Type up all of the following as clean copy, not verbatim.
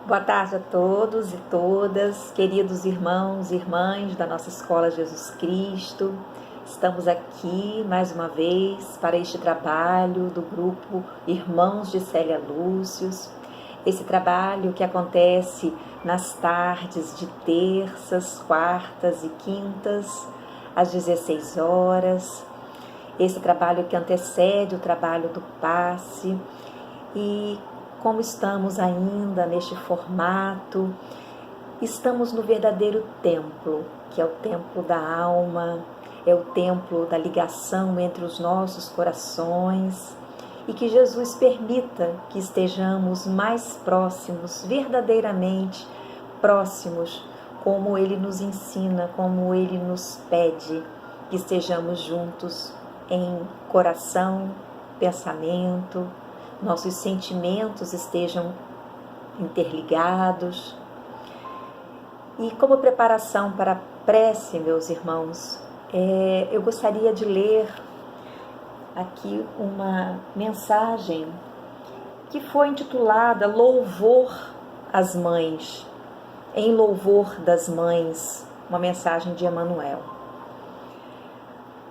Boa tarde a todos e todas, queridos irmãos e irmãs da nossa Escola Jesus Cristo. Estamos aqui mais uma vez para este trabalho do grupo Irmãos de Célia Lúcius. Esse trabalho que acontece nas tardes de terças, quartas e quintas, às 16 horas. Esse trabalho que antecede o trabalho do passe. E como estamos ainda neste formato, estamos no verdadeiro templo, que é o templo da alma, é o templo da ligação entre os nossos corações, e que Jesus permita que estejamos mais próximos, verdadeiramente próximos, como Ele nos ensina, como Ele nos pede, que estejamos juntos em coração, pensamento, nossos sentimentos estejam interligados. E como preparação para a prece, meus irmãos, eu gostaria de ler aqui uma mensagem que foi intitulada Louvor às Mães, em louvor das mães, uma mensagem de Emmanuel.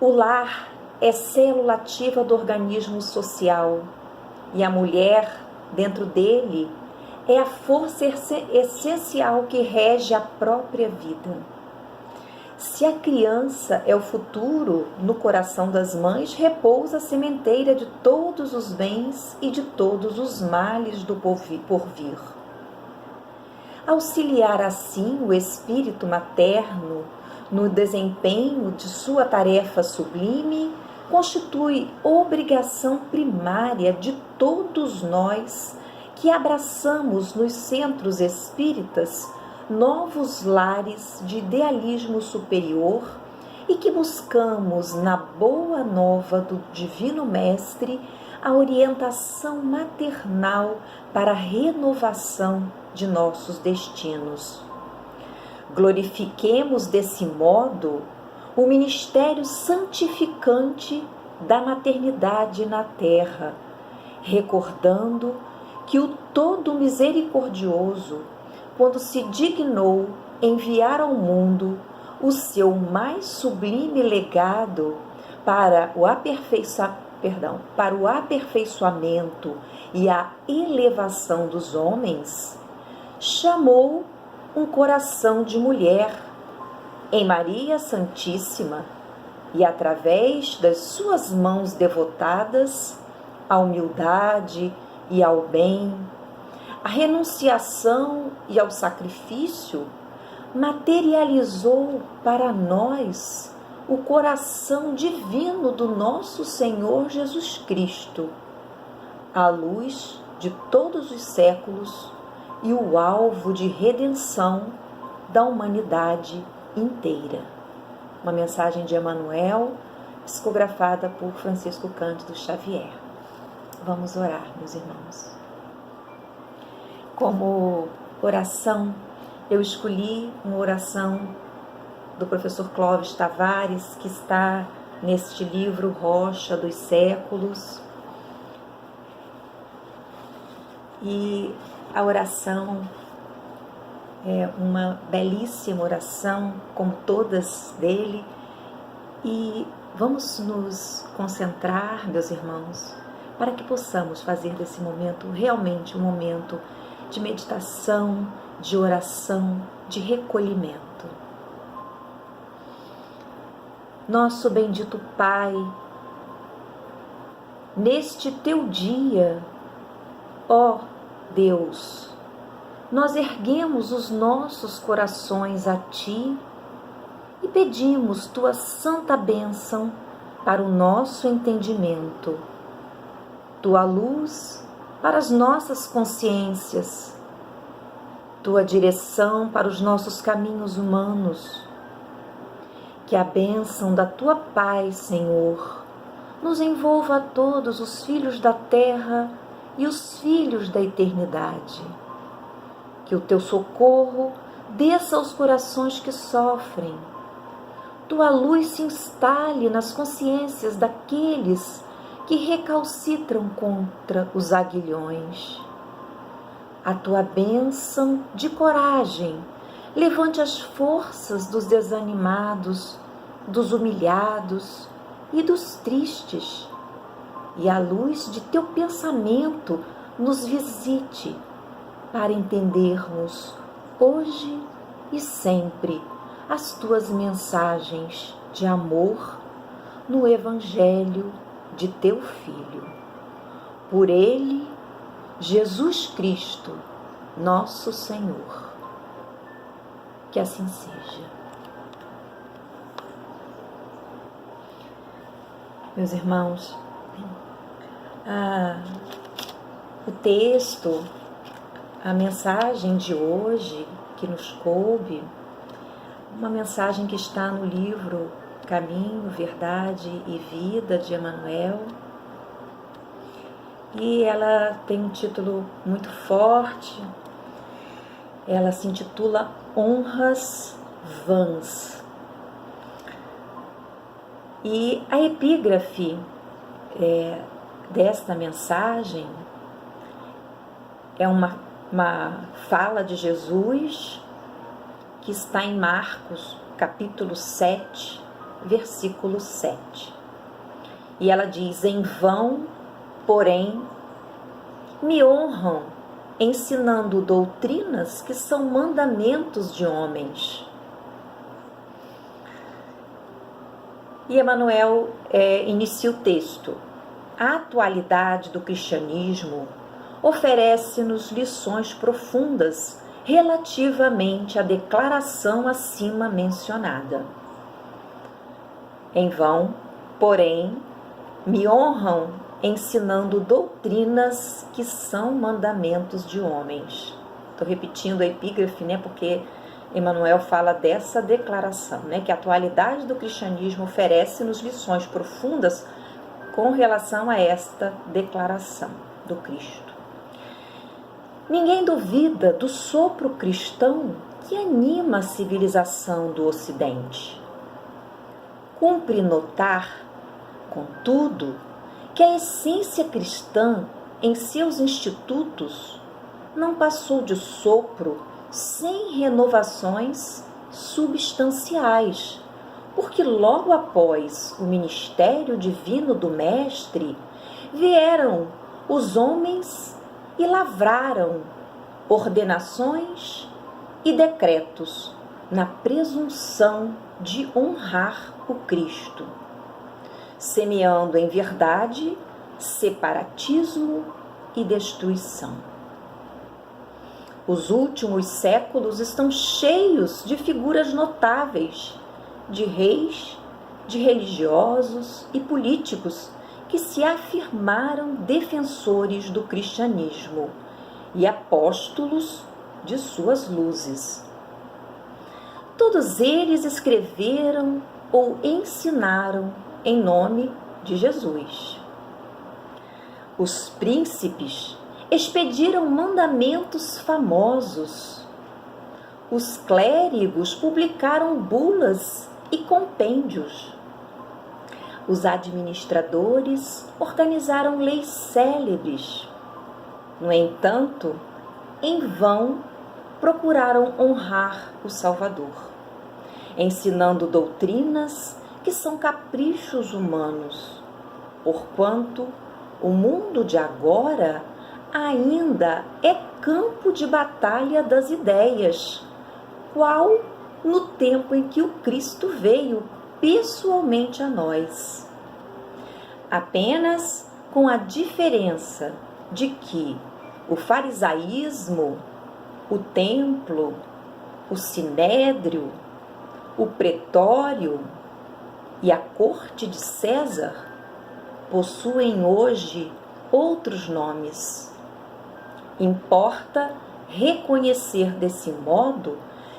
O lar é célula ativa do organismo social, e a mulher, dentro dele, é a força essencial que rege a própria vida. Se a criança é o futuro, no coração das mães repousa a sementeira de todos os bens e de todos os males do porvir. Auxiliar assim o espírito materno no desempenho de sua tarefa sublime constitui obrigação primária de todos nós que abraçamos nos centros espíritas novos lares de idealismo superior e que buscamos na boa nova do Divino Mestre a orientação maternal para a renovação de nossos destinos. Glorifiquemos desse modo o ministério santificante da maternidade na terra, recordando que o Todo Misericordioso, quando se dignou enviar ao mundo o seu mais sublime legado para o aperfeiçoamento e a elevação dos homens, chamou um coração de mulher em Maria Santíssima, e através das suas mãos devotadas à humildade e ao bem, à renunciação e ao sacrifício, materializou para nós o coração divino do nosso Senhor Jesus Cristo, a luz de todos os séculos e o alvo de redenção da humanidade inteira. Uma mensagem de Emmanuel, psicografada por Francisco Cândido Xavier. Vamos orar, meus irmãos. Como oração, eu escolhi uma oração do professor Clóvis Tavares, que está neste livro Rocha dos Séculos. E a oração é uma belíssima oração, como todas dele, e vamos nos concentrar, meus irmãos, para que possamos fazer desse momento realmente um momento de meditação, de oração, de recolhimento. Nosso bendito Pai, neste teu dia, ó Deus, nós erguemos os nossos corações a Ti e pedimos Tua santa bênção para o nosso entendimento, Tua luz para as nossas consciências, Tua direção para os nossos caminhos humanos. Que a bênção da Tua paz, Senhor, nos envolva a todos os filhos da terra e os filhos da eternidade. Que o Teu socorro desça aos corações que sofrem. Tua luz se instale nas consciências daqueles que recalcitram contra os aguilhões. a tua bênção de coragem. Levante as forças dos desanimados, dos humilhados e dos tristes. E a luz de teu pensamento nos visite para entendermos hoje e sempre as tuas mensagens de amor no Evangelho de teu Filho. Por ele, Jesus Cristo, nosso Senhor. Que assim seja. Meus irmãos, o texto, a mensagem de hoje que nos coube, uma mensagem que está no livro Caminho, Verdade e Vida de Emmanuel, e ela tem um título muito forte. Ela se intitula Honras Vãs. E a epígrafe desta mensagem é uma fala de Jesus que está em Marcos, capítulo 7, versículo 7. E ela diz: em vão, porém, me honram, ensinando doutrinas que são mandamentos de homens. E Emmanuel inicia o texto. A atualidade do cristianismo oferece-nos lições profundas relativamente à declaração acima mencionada. Em vão, porém, me honram ensinando doutrinas que são mandamentos de homens. Estou repetindo a epígrafe, porque Emmanuel fala dessa declaração, que a atualidade do cristianismo oferece-nos lições profundas com relação a esta declaração do Cristo. Ninguém duvida do sopro cristão que anima a civilização do Ocidente. Cumpre notar, contudo, que a essência cristã em seus institutos não passou de sopro sem renovações substanciais, porque logo após o ministério divino do Mestre, vieram os homens e lavraram ordenações e decretos na presunção de honrar o Cristo, semeando em verdade separatismo e destruição. Os últimos séculos estão cheios de figuras notáveis, de reis, de religiosos e políticos que se afirmaram defensores do cristianismo e apóstolos de suas luzes. Todos eles escreveram ou ensinaram em nome de Jesus. Os príncipes expediram mandamentos famosos. Os clérigos publicaram bulas e compêndios. Os administradores organizaram leis célebres. No entanto, em vão procuraram honrar o Salvador, ensinando doutrinas que são caprichos humanos, porquanto o mundo de agora ainda é campo de batalha das ideias, qual no tempo em que o Cristo veio pessoalmente a nós. Apenas com a diferença de que o farisaísmo, o templo, o sinédrio, o pretório e a corte de César possuem hoje outros nomes. Importa reconhecer desse modo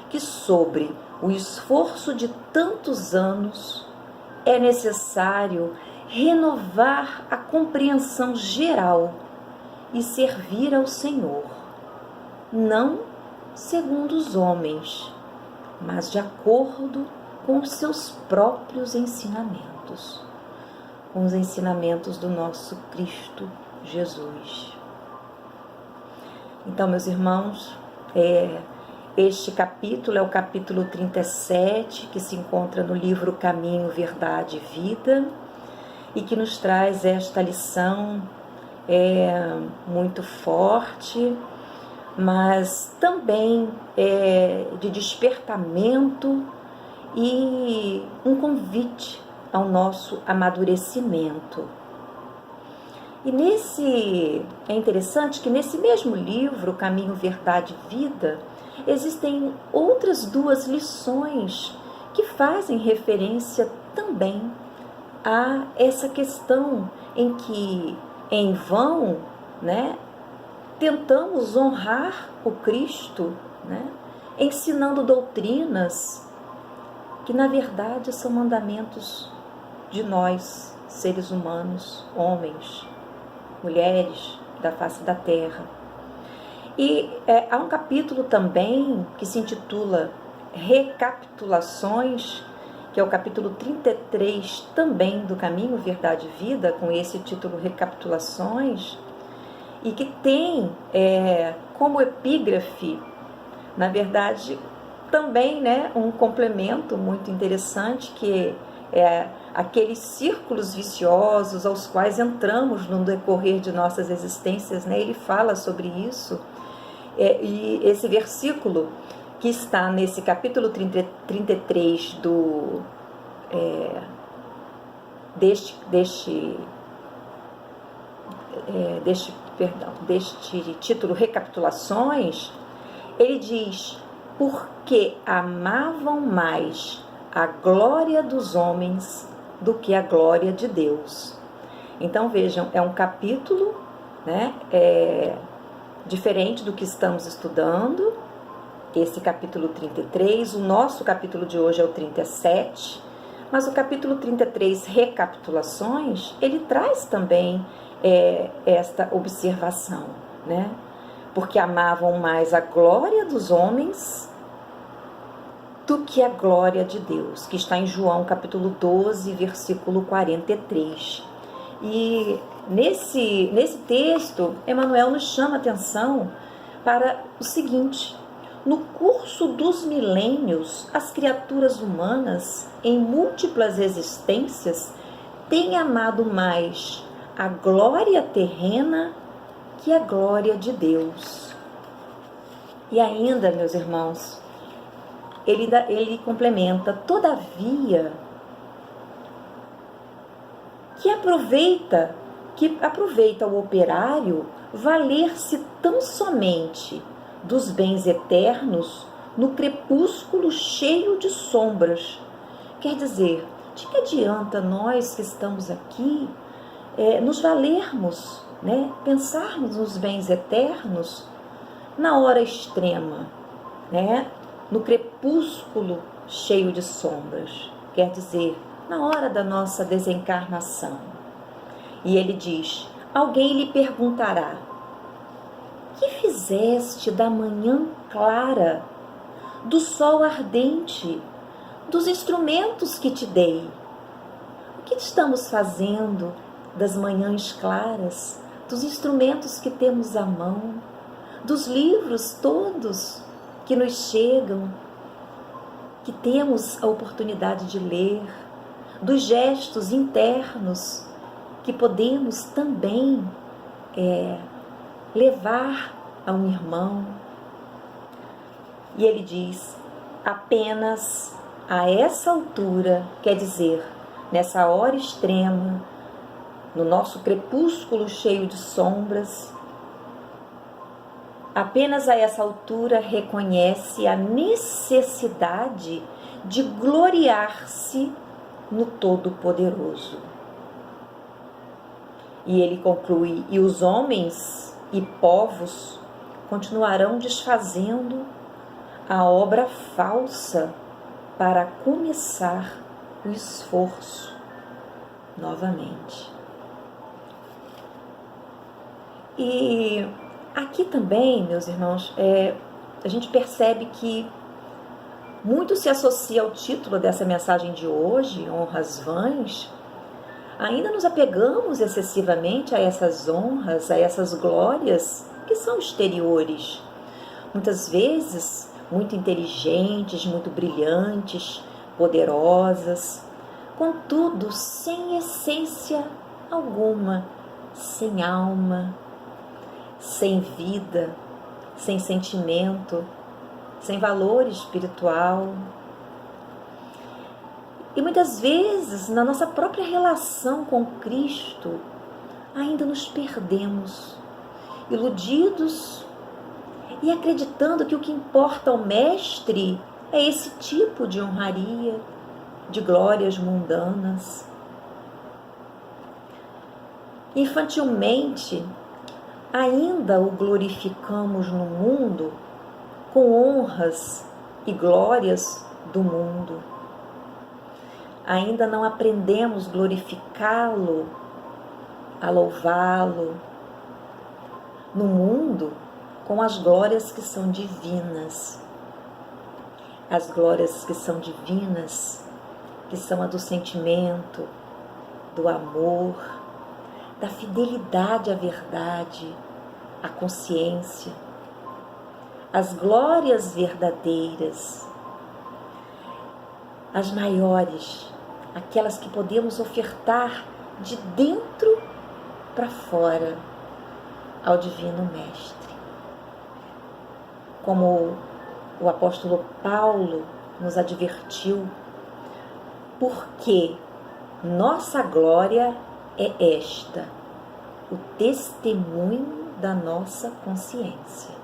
que sobre o esforço de tantos anos é necessário renovar a compreensão geral e servir ao Senhor, não segundo os homens, mas de acordo com os seus próprios ensinamentos, com os ensinamentos do nosso Cristo Jesus. Então, meus irmãos, este capítulo é o capítulo 37, que se encontra no livro Caminho, Verdade e Vida, e que nos traz esta lição muito forte, mas também de despertamento e um convite ao nosso amadurecimento. E é interessante que nesse mesmo livro, Caminho, Verdade e Vida, existem outras duas lições que fazem referência também a essa questão em que, em vão, tentamos honrar o Cristo, ensinando doutrinas que, na verdade, são mandamentos de nós, seres humanos, homens, mulheres da face da terra. E há um capítulo também que se intitula Recapitulações, que é o capítulo 33 também do Caminho, Verdade e Vida, com esse título Recapitulações, e que tem como epígrafe, na verdade, também um complemento muito interessante, que é aqueles círculos viciosos aos quais entramos no decorrer de nossas existências, ele fala sobre isso, e esse versículo que está nesse capítulo 33 deste título Recapitulações, ele diz: porque amavam mais a glória dos homens do que a glória de Deus. Então vejam, é um capítulo diferente do que estamos estudando, esse capítulo 33, o nosso capítulo de hoje é o 37, mas o capítulo 33, Recapitulações, ele traz também esta observação, porque amavam mais a glória dos homens do que a glória de Deus, que está em João capítulo 12, versículo 43. E nesse texto, Emmanuel nos chama a atenção para o seguinte: no curso dos milênios, as criaturas humanas, em múltiplas existências, têm amado mais a glória terrena que a glória de Deus. E ainda, meus irmãos, ele complementa: todavia, que aproveita o operário valer-se tão somente dos bens eternos no crepúsculo cheio de sombras. Quer dizer, de que adianta nós que estamos aqui nos valermos, pensarmos nos bens eternos na hora extrema, no crepúsculo cheio de sombras, quer dizer, na hora da nossa desencarnação. E ele diz: alguém lhe perguntará: que fizeste da manhã clara, do sol ardente, dos instrumentos que te dei? O que estamos fazendo das manhãs claras, dos instrumentos que temos à mão, dos livros todos que nos chegam, que temos a oportunidade de ler, dos gestos internos que podemos também levar a um irmão? E ele diz: apenas a essa altura, quer dizer, nessa hora extrema, no nosso crepúsculo cheio de sombras, apenas a essa altura reconhece a necessidade de gloriar-se no Todo-Poderoso. E ele conclui: e os homens e povos continuarão desfazendo a obra falsa para começar o esforço novamente. E aqui também, meus irmãos, a gente percebe que muito se associa ao título dessa mensagem de hoje, Honras Vãs. Ainda nos apegamos excessivamente a essas honras, a essas glórias que são exteriores, muitas vezes muito inteligentes, muito brilhantes, poderosas, contudo sem essência alguma, sem alma, sem vida, sem sentimento, sem valor espiritual. E muitas vezes, na nossa própria relação com Cristo, ainda nos perdemos, iludidos e acreditando que o que importa ao Mestre é esse tipo de honraria, de glórias mundanas. Infantilmente, ainda o glorificamos no mundo com honras e glórias do mundo. Ainda não aprendemos glorificá-lo, a louvá-lo no mundo com as glórias que são divinas. As glórias que são divinas, que são a do sentimento, do amor, da fidelidade à verdade, à consciência. As glórias verdadeiras, as maiores, aquelas que podemos ofertar de dentro para fora ao Divino Mestre. Como o apóstolo Paulo nos advertiu, porque nossa glória é esta, o testemunho da nossa consciência.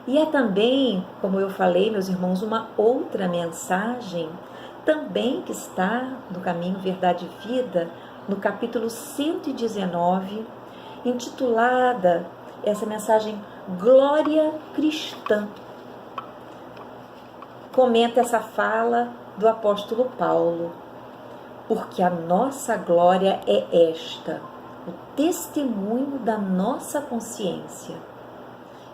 E é também, como eu falei, meus irmãos, uma outra mensagem, também que está no Caminho, Verdade e Vida, no capítulo 119, intitulada essa mensagem Glória Cristã. Comenta essa fala do apóstolo Paulo, porque a nossa glória é esta, o testemunho da nossa consciência,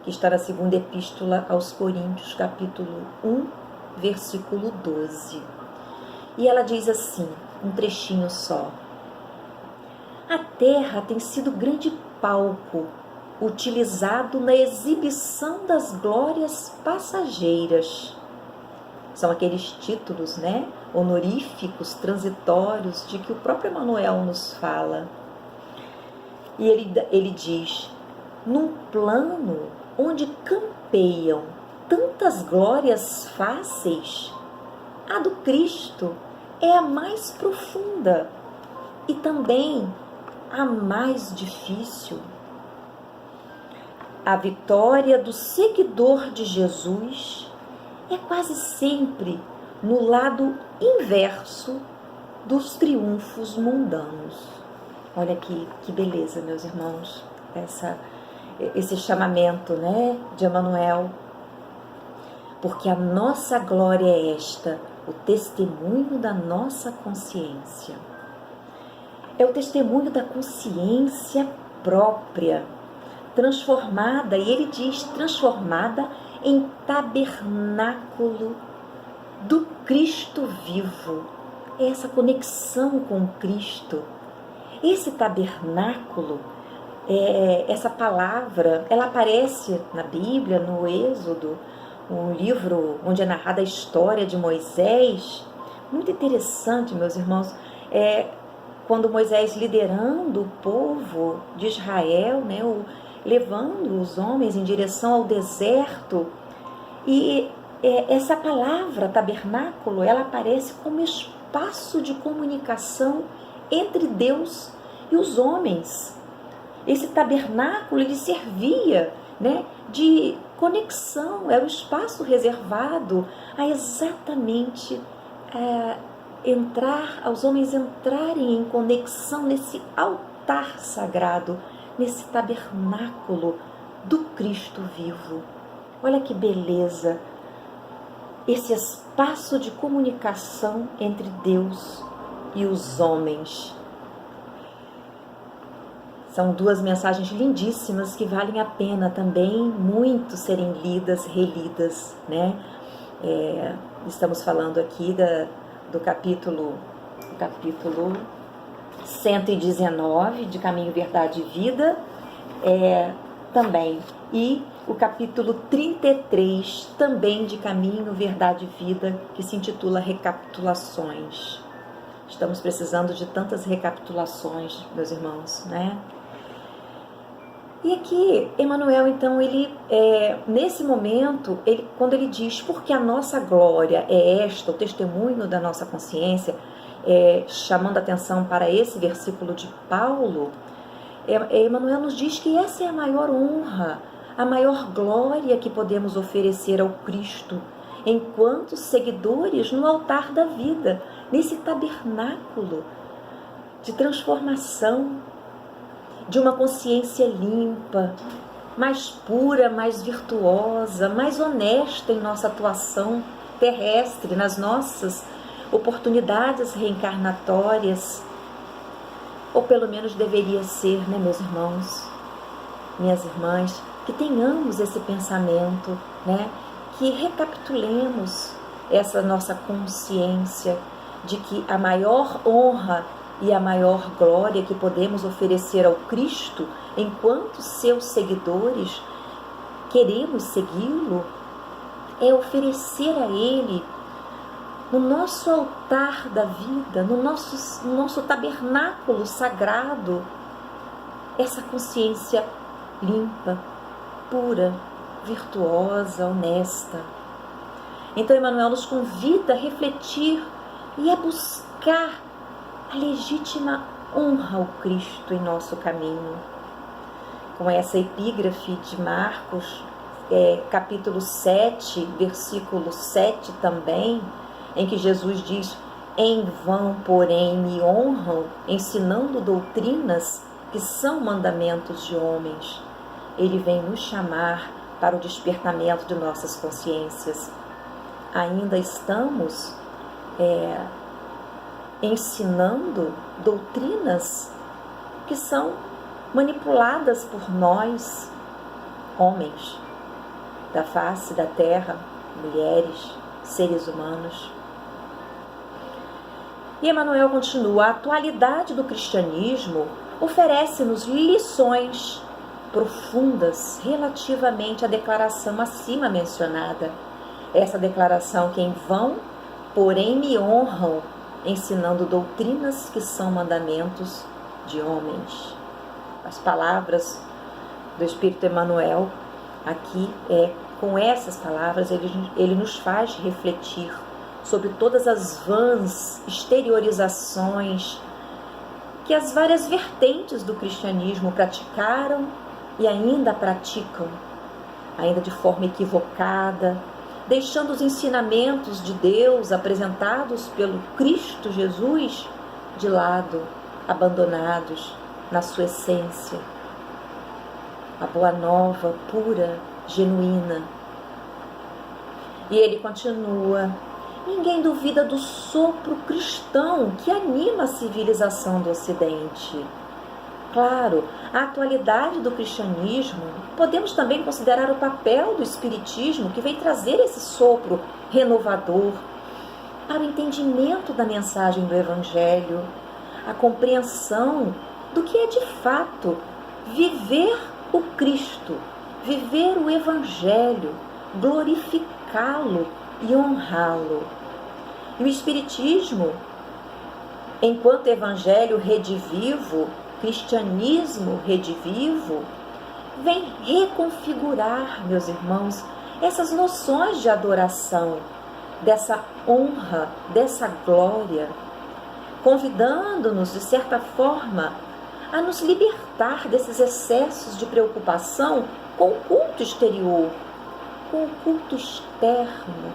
que está na segunda epístola aos Coríntios, capítulo 1, versículo 12. E ela diz assim, um trechinho só: a terra tem sido grande palco, utilizado na exibição das glórias passageiras. São aqueles títulos, honoríficos, transitórios, de que o próprio Emmanuel nos fala. E ele diz, num plano onde campeiam tantas glórias fáceis, a do Cristo é a mais profunda e também a mais difícil. A vitória do seguidor de Jesus é quase sempre no lado inverso dos triunfos mundanos. Olha que beleza, meus irmãos, esse chamamento, de Emmanuel. Porque a nossa glória é esta, o testemunho da nossa consciência. É o testemunho da consciência própria, transformada, e ele diz, transformada em tabernáculo do Cristo vivo. É essa conexão com Cristo. Esse tabernáculo, essa palavra, ela aparece na Bíblia, no Êxodo, um livro onde é narrada a história de Moisés. Muito interessante, meus irmãos, quando Moisés liderando o povo de Israel, levando os homens em direção ao deserto, e essa palavra tabernáculo, ela aparece como espaço de comunicação entre Deus e os homens. Esse tabernáculo, ele servia, de conexão, era o espaço reservado a exatamente aos homens entrarem em conexão nesse altar sagrado, nesse tabernáculo do Cristo vivo. Olha que beleza, esse espaço de comunicação entre Deus e os homens. São duas mensagens lindíssimas que valem a pena também muito serem lidas, relidas, Estamos falando aqui do capítulo 119 de Caminho, Verdade e Vida, também. E o capítulo 33, também de Caminho, Verdade e Vida, que se intitula Recapitulações. Estamos precisando de tantas recapitulações, meus irmãos, né? E aqui, Emmanuel, então, nesse momento, quando ele diz, porque a nossa glória é esta, o testemunho da nossa consciência, chamando atenção para esse versículo de Paulo, Emmanuel nos diz que essa é a maior honra, a maior glória que podemos oferecer ao Cristo, enquanto seguidores no altar da vida, nesse tabernáculo de transformação, de uma consciência limpa, mais pura, mais virtuosa, mais honesta em nossa atuação terrestre, nas nossas oportunidades reencarnatórias, ou pelo menos deveria ser, né, meus irmãos, minhas irmãs, que tenhamos esse pensamento, né, que recapitulemos essa nossa consciência de que a maior honra e a maior glória que podemos oferecer ao Cristo, enquanto seus seguidores, queremos segui-lo, é oferecer a Ele, no nosso altar da vida, no nosso tabernáculo sagrado, essa consciência limpa, pura, virtuosa, honesta. Então, Emmanuel nos convida a refletir e a buscar a legítima honra ao Cristo em nosso caminho. Com essa epígrafe de Marcos, capítulo 7, versículo 7 também, em que Jesus diz: em vão, porém, me honram, ensinando doutrinas que são mandamentos de homens. Ele vem nos chamar para o despertamento de nossas consciências. Ainda estamos ensinando doutrinas que são manipuladas por nós, homens da face da terra, mulheres, seres humanos. E Emmanuel continua: a atualidade do cristianismo oferece-nos lições profundas relativamente à declaração acima mencionada. Essa declaração que em vão, porém, me honram, ensinando doutrinas que são mandamentos de homens. As palavras do Espírito Emmanuel, aqui com essas palavras, ele nos faz refletir sobre todas as vãs exteriorizações que as várias vertentes do cristianismo praticaram e ainda praticam, ainda de forma equivocada, deixando os ensinamentos de Deus apresentados pelo Cristo Jesus de lado, abandonados na sua essência. A boa nova, pura, genuína. E ele continua: ninguém duvida do sopro cristão que anima a civilização do Ocidente. Claro, a atualidade do cristianismo, podemos também considerar o papel do Espiritismo, que vem trazer esse sopro renovador para o entendimento da mensagem do Evangelho, a compreensão do que é de fato viver o Cristo, viver o Evangelho, glorificá-lo e honrá-lo. E o Espiritismo, enquanto Evangelho redivivo, cristianismo redivivo, vem reconfigurar, meus irmãos, essas noções de adoração, dessa honra, dessa glória, convidando-nos, de certa forma, a nos libertar desses excessos de preocupação com o culto exterior, com o culto externo.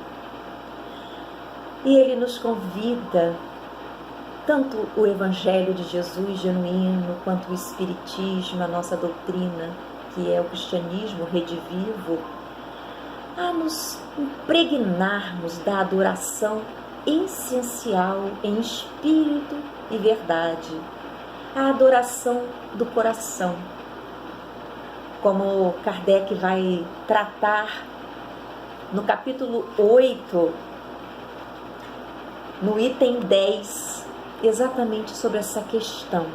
E ele nos convida, tanto o Evangelho de Jesus genuíno, quanto o Espiritismo, a nossa doutrina, que é o cristianismo redivivo, a nos impregnarmos da adoração essencial em espírito e verdade, a adoração do coração, como Kardec vai tratar no capítulo 8, no item 10, exatamente sobre essa questão.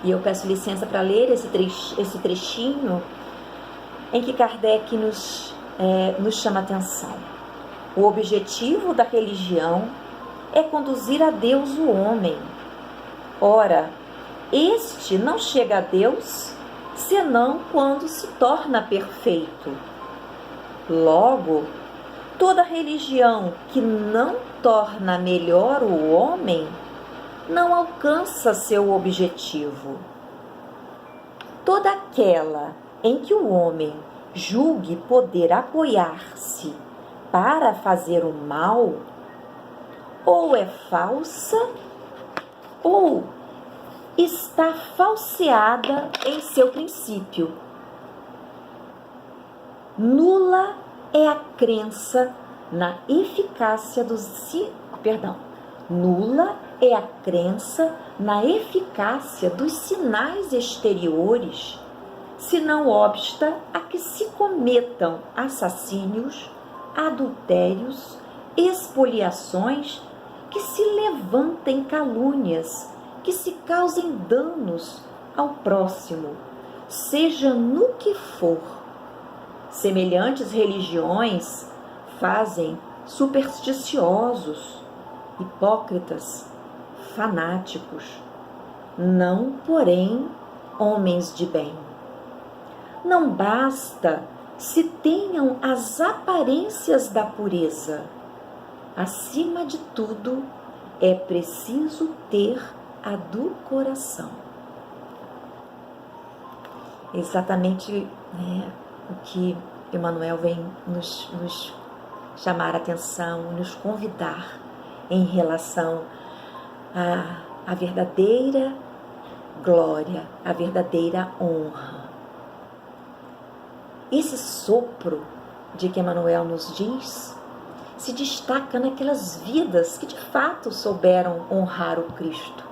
E eu peço licença para ler esse trechinho em que Kardec nos chama a atenção. O objetivo da religião é conduzir a Deus o homem. Ora, este não chega a Deus senão quando se torna perfeito. Logo, toda religião que não torna melhor o homem não alcança seu objetivo. Toda aquela em que o homem julgue poder apoiar-se para fazer o mal, ou é falsa, ou está falseada em seu princípio. Nula é a crença na eficácia Nula é a crença na eficácia dos sinais exteriores, se não obsta a que se cometam assassínios, adultérios, expoliações, que se levantem calúnias, que se causem danos ao próximo, seja no que for. Semelhantes religiões fazem supersticiosos, hipócritas, fanáticos, não, porém, homens de bem. Não basta se tenham as aparências da pureza. Acima de tudo, é preciso ter a do coração. Exatamente o que Emmanuel vem nos chamar a atenção, nos convidar em relação à verdadeira glória, à verdadeira honra. Esse sopro de que Emmanuel nos diz se destaca naquelas vidas que de fato souberam honrar o Cristo.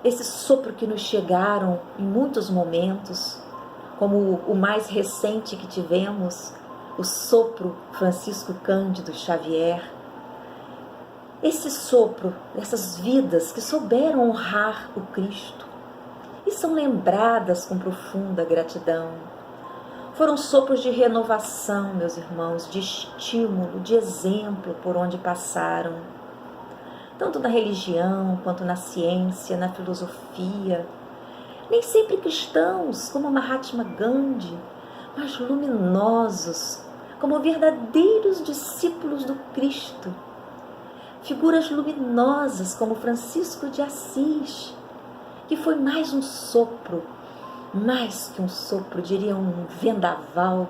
Esse sopro que nos chegaram em muitos momentos, como o mais recente que tivemos, o sopro Francisco Cândido Xavier. Esse sopro, essas vidas que souberam honrar o Cristo e são lembradas com profunda gratidão. Foram sopros de renovação, meus irmãos, de estímulo, de exemplo por onde passaram. Tanto na religião, quanto na ciência, na filosofia. Nem sempre cristãos, como Mahatma Gandhi, mas luminosos, como verdadeiros discípulos do Cristo. Figuras luminosas como Francisco de Assis, que foi mais um sopro, mais que um sopro, diria um vendaval,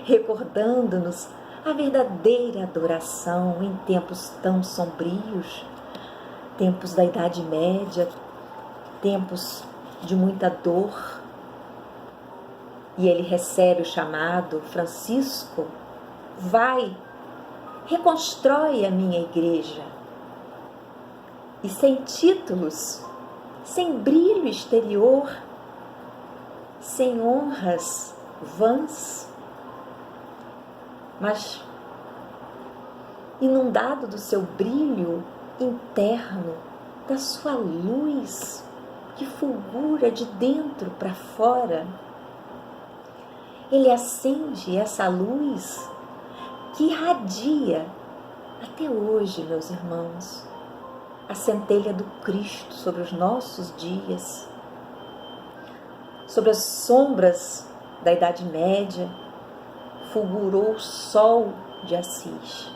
recordando-nos a verdadeira adoração em tempos tão sombrios, tempos da Idade Média, tempos de muita dor. E ele recebe o chamado: Francisco, vai, reconstrói a minha igreja. E sem títulos, sem brilho exterior, sem honras vãs, mas inundado do seu brilho interno, da sua luz que fulgura de dentro para fora. Ele acende essa luz que irradia até hoje, meus irmãos, a centelha do Cristo sobre os nossos dias, sobre as sombras da Idade Média, fulgurou o sol de Assis,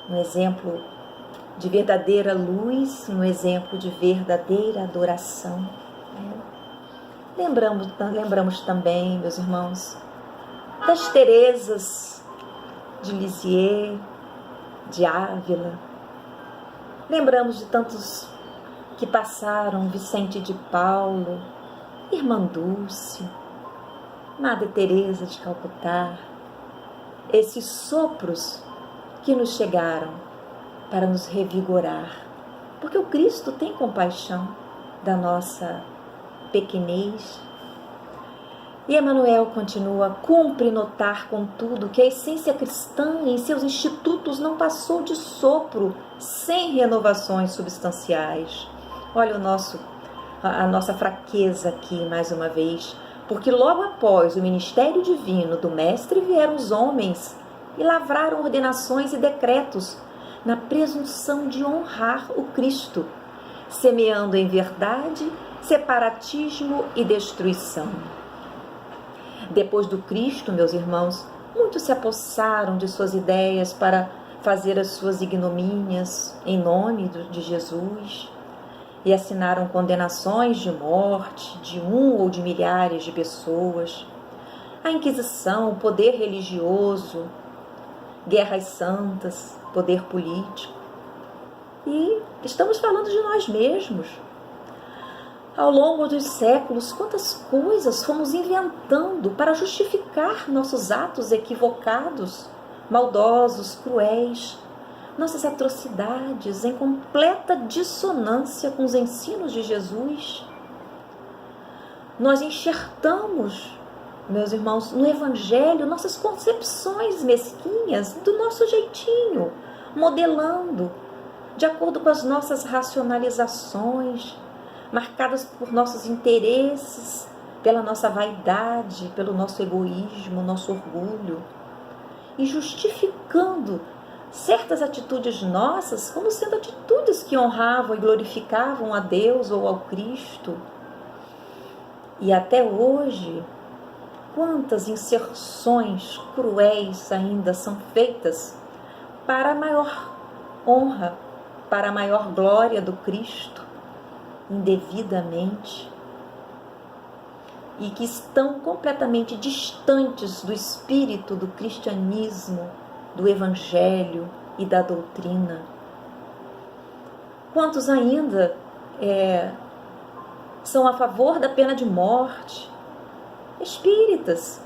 um exemplo de verdadeira luz, um exemplo de verdadeira adoração. Lembramos também, meus irmãos, das Teresas de Lisieux, de Ávila. Lembramos de tantos que passaram, Vicente de Paulo, Irmã Dulce, Madre Teresa de Calcutá, esses sopros que nos chegaram para nos revigorar, porque o Cristo tem compaixão da nossa pequenez. E Emmanuel continua: cumpre notar, contudo, que a essência cristã em seus institutos não passou de sopro, sem renovações substanciais. Olha o nosso a nossa fraqueza aqui mais uma vez, porque logo após o ministério divino do Mestre vieram os homens e lavraram ordenações e decretos na presunção de honrar o Cristo, semeando em verdade separatismo e destruição. Depois do Cristo, meus irmãos, muitos se apossaram de suas ideias para fazer as suas ignomínias em nome de Jesus e assinaram condenações de morte de um ou de milhares de pessoas. A Inquisição, o poder religioso, guerras santas, poder político. E estamos falando de nós mesmos. Ao longo dos séculos, quantas coisas fomos inventando para justificar nossos atos equivocados, maldosos, cruéis, nossas atrocidades em completa dissonância com os ensinos de Jesus. Nós enxertamos, meus irmãos, no Evangelho, nossas concepções mesquinhas do nosso jeitinho, modelando de acordo com as nossas racionalizações, marcadas por nossos interesses, pela nossa vaidade, pelo nosso egoísmo, nosso orgulho, e justificando certas atitudes nossas como sendo atitudes que honravam e glorificavam a Deus ou ao Cristo. E até hoje, quantas inserções cruéis ainda são feitas para a maior honra, para a maior glória do Cristo, indevidamente, e que estão completamente distantes do espírito do cristianismo, do Evangelho e da doutrina. Quantos ainda são a favor da pena de morte? Espíritas,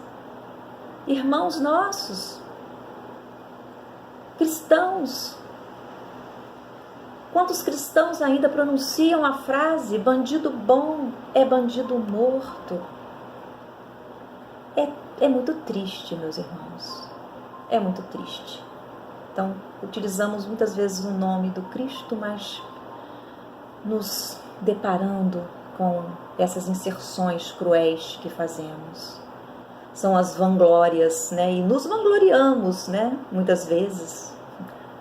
irmãos nossos, cristãos. Quantos cristãos ainda pronunciam a frase bandido bom é bandido morto? É muito triste, meus irmãos. É muito triste. Então, utilizamos muitas vezes o nome do Cristo, mas nos deparando com essas inserções cruéis que fazemos. São as vanglórias, né? E nos vangloriamos, né? Muitas vezes,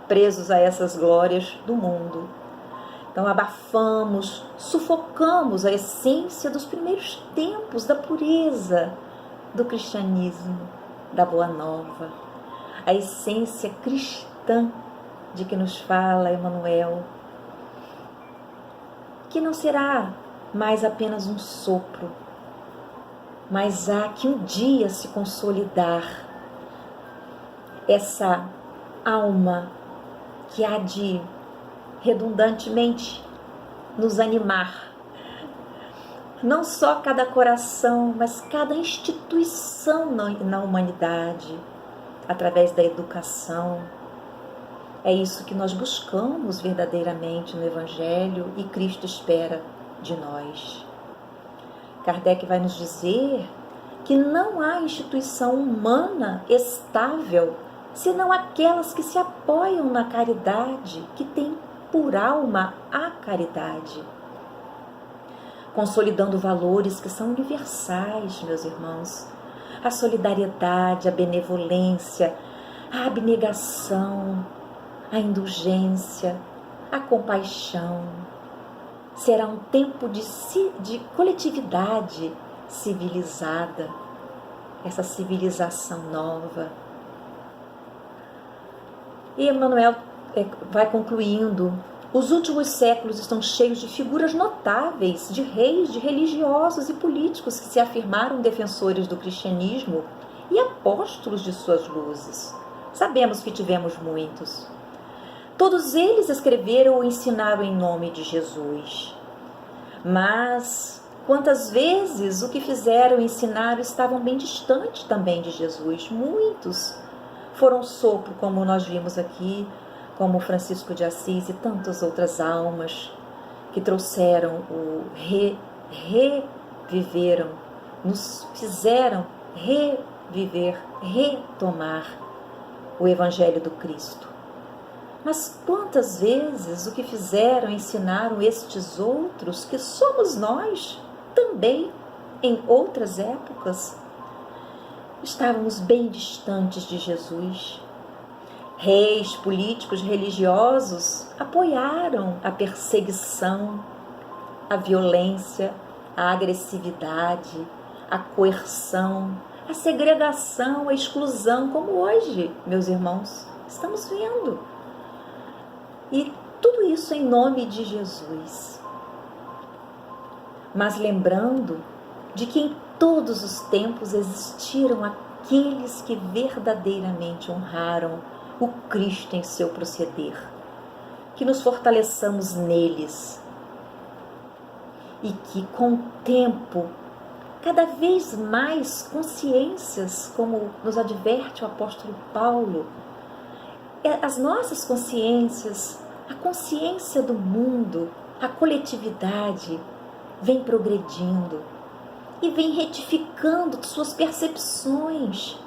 presos a essas glórias do mundo. Então abafamos, sufocamos a essência dos primeiros tempos da pureza do cristianismo, da Boa Nova, a essência cristã de que nos fala Emmanuel, que não será mais apenas um sopro, mas há que um dia se consolidar essa alma que há de redundantemente nos animar. Não só cada coração, mas cada instituição na humanidade, através da educação. É isso que nós buscamos verdadeiramente no Evangelho e Cristo espera de nós. Kardec vai nos dizer que não há instituição humana estável senão aquelas que se apoiam na caridade, que tem por alma a caridade, consolidando valores que são universais, meus irmãos, a solidariedade, a benevolência, a abnegação, a indulgência, a compaixão. Será um tempo de coletividade civilizada, essa civilização nova. E Emmanuel vai concluindo: os últimos séculos estão cheios de figuras notáveis, de reis, de religiosos e políticos que se afirmaram defensores do cristianismo e apóstolos de suas luzes. Sabemos que tivemos muitos. Todos eles escreveram ou ensinaram em nome de Jesus. Mas quantas vezes o que fizeram e ensinaram estavam bem distantes também de Jesus. Muitos foram sopro, como nós vimos aqui, como Francisco de Assis e tantas outras almas que trouxeram reviveram, nos fizeram reviver, retomar o Evangelho do Cristo. Mas quantas vezes o que fizeram, ensinaram estes outros, que somos nós também, em outras épocas, estávamos bem distantes de Jesus. Reis, políticos, religiosos apoiaram a perseguição, a violência, a agressividade, a coerção, a segregação, a exclusão, como hoje, meus irmãos, estamos vendo. E tudo isso em nome de Jesus. Mas lembrando de que em todos os tempos existiram aqueles que verdadeiramente honraram o Cristo em seu proceder. Que nos fortaleçamos neles e que com o tempo, cada vez mais consciências, como nos adverte o apóstolo Paulo, as nossas consciências, a consciência do mundo, a coletividade, vem progredindo e vem retificando suas percepções,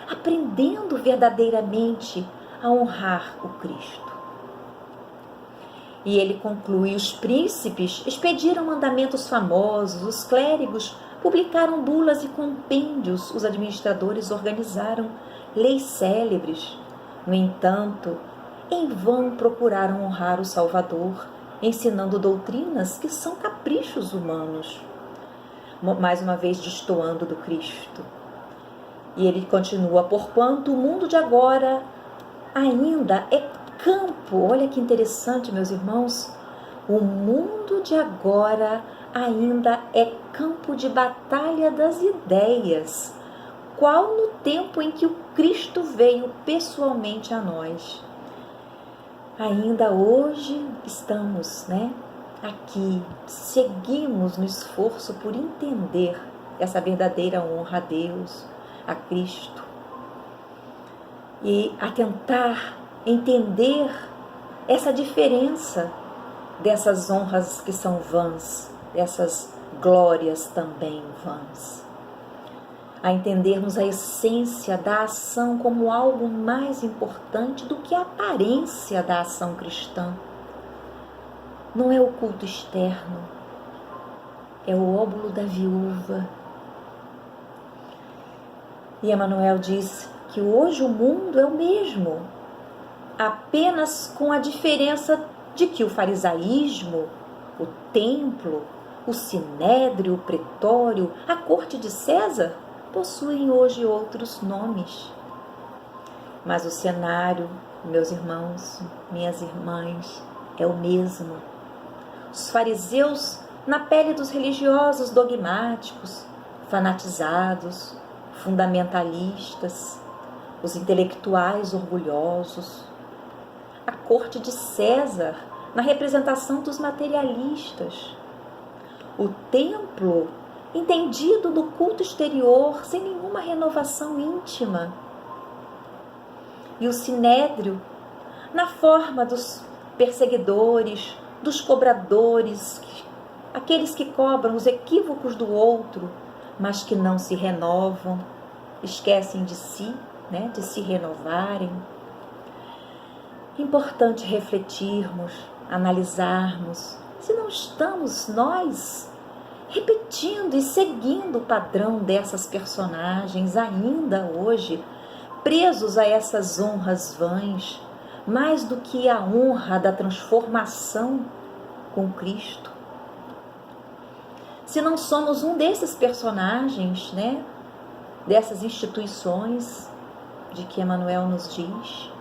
aprendendo verdadeiramente a honrar o Cristo. E ele conclui: os príncipes expediram mandamentos famosos, os clérigos publicaram bulas e compêndios, os administradores organizaram leis célebres. No entanto, em vão procuraram honrar o Salvador, ensinando doutrinas que são caprichos humanos. Mais uma vez destoando do Cristo. E ele continua: porquanto o mundo de agora ainda é campo. Olha que interessante, meus irmãos. O mundo de agora ainda é campo de batalha das ideias, qual no tempo em que o Cristo veio pessoalmente a nós. Ainda hoje estamos, aqui, seguimos no esforço por entender essa verdadeira honra a Deus, a Cristo, e a tentar entender essa diferença dessas honras que são vãs, dessas glórias também vãs. A entendermos a essência da ação como algo mais importante do que a aparência da ação cristã. Não é o culto externo, é o óbolo da viúva. E Emmanuel diz que hoje o mundo é o mesmo, apenas com a diferença de que o farisaísmo, o templo, o sinédrio, o pretório, a corte de César possuem hoje outros nomes. Mas o cenário, meus irmãos, minhas irmãs, é o mesmo. Os fariseus na pele dos religiosos dogmáticos, fanatizados, fundamentalistas, os intelectuais orgulhosos, a corte de César na representação dos materialistas, o templo entendido do culto exterior sem nenhuma renovação íntima, e o sinédrio na forma dos perseguidores, dos cobradores, aqueles que cobram os equívocos do outro, mas que não se renovam, esquecem de si, de se renovarem. Importante refletirmos, analisarmos se não estamos nós repetindo e seguindo o padrão dessas personagens ainda hoje, presos a essas honras vãs, mais do que a honra da transformação com Cristo. Se não somos um desses personagens, dessas instituições de que Emmanuel nos diz,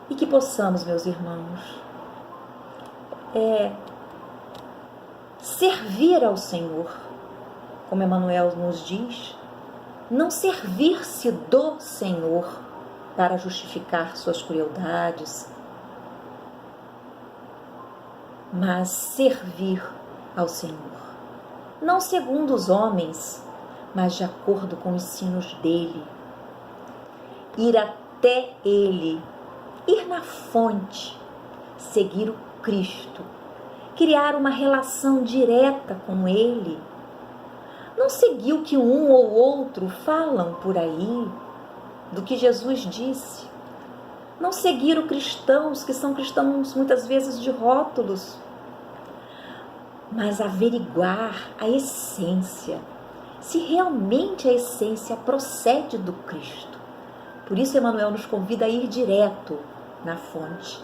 e que possamos, meus irmãos, servir ao Senhor, como Emmanuel nos diz, não servir-se do Senhor para justificar suas crueldades, mas servir ao Senhor, não segundo os homens, mas de acordo com os ensinos dele, ir até ele, ir na fonte, seguir o Cristo, criar uma relação direta com ele, não seguir o que um ou outro falam por aí, do que Jesus disse, Não seguir os cristãos, que são cristãos muitas vezes de rótulos, mas averiguar a essência, se realmente a essência procede do Cristo. Por isso Emmanuel nos convida a ir direto na fonte,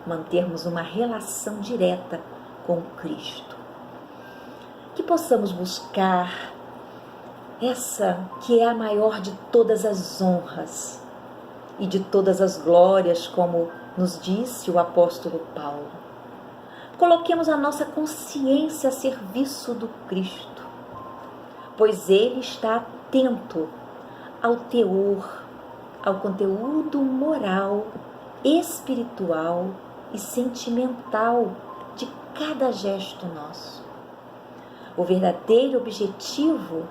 mantermos uma relação direta com Cristo. Que possamos buscar essa que é a maior de todas as honras e de todas as glórias, como nos disse o apóstolo Paulo. Coloquemos a nossa consciência a serviço do Cristo, pois Ele está atento ao teor, ao conteúdo moral, espiritual e sentimental de cada gesto nosso. O verdadeiro objetivo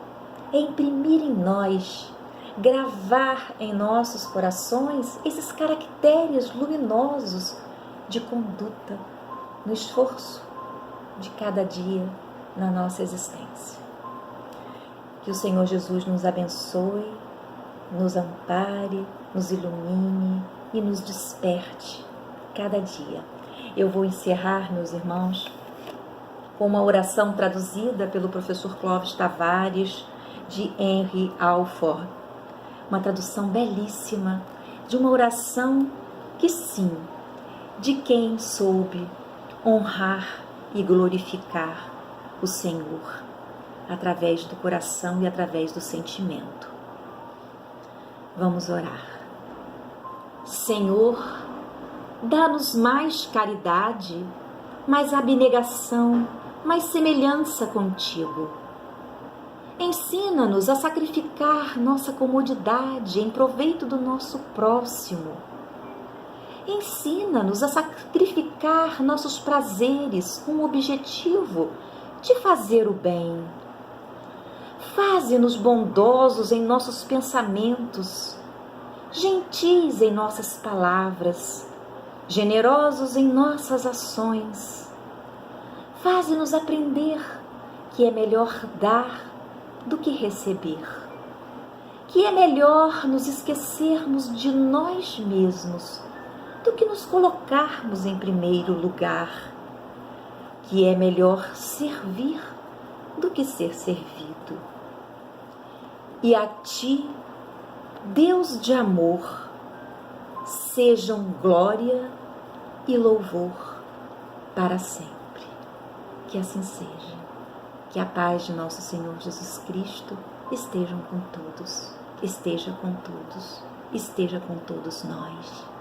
é imprimir em nós, gravar em nossos corações esses caracteres luminosos de conduta no esforço de cada dia na nossa existência. Que o Senhor Jesus nos abençoe, nos ampare, nos ilumine e nos desperte cada dia. Eu vou encerrar, meus irmãos, com uma oração traduzida pelo professor Clóvis Tavares, de Henry Alford. Uma tradução belíssima de uma oração que, sim, de quem soube honrar e glorificar o Senhor através do coração e através do sentimento. Vamos orar. Senhor, dá-nos mais caridade, mais abnegação, mais semelhança contigo. Ensina-nos a sacrificar nossa comodidade em proveito do nosso próximo. Ensina-nos a sacrificar nossos prazeres com o objetivo de fazer o bem. Faze-nos bondosos em nossos pensamentos, gentis em nossas palavras, generosos em nossas ações. Faze-nos aprender que é melhor dar do que receber, que é melhor nos esquecermos de nós mesmos do que nos colocarmos em primeiro lugar, que é melhor servir do que ser servido. E a Ti, Deus de amor, sejam glória e louvor para sempre. Que assim seja. Que a paz de nosso Senhor Jesus Cristo esteja com todos, esteja com todos nós.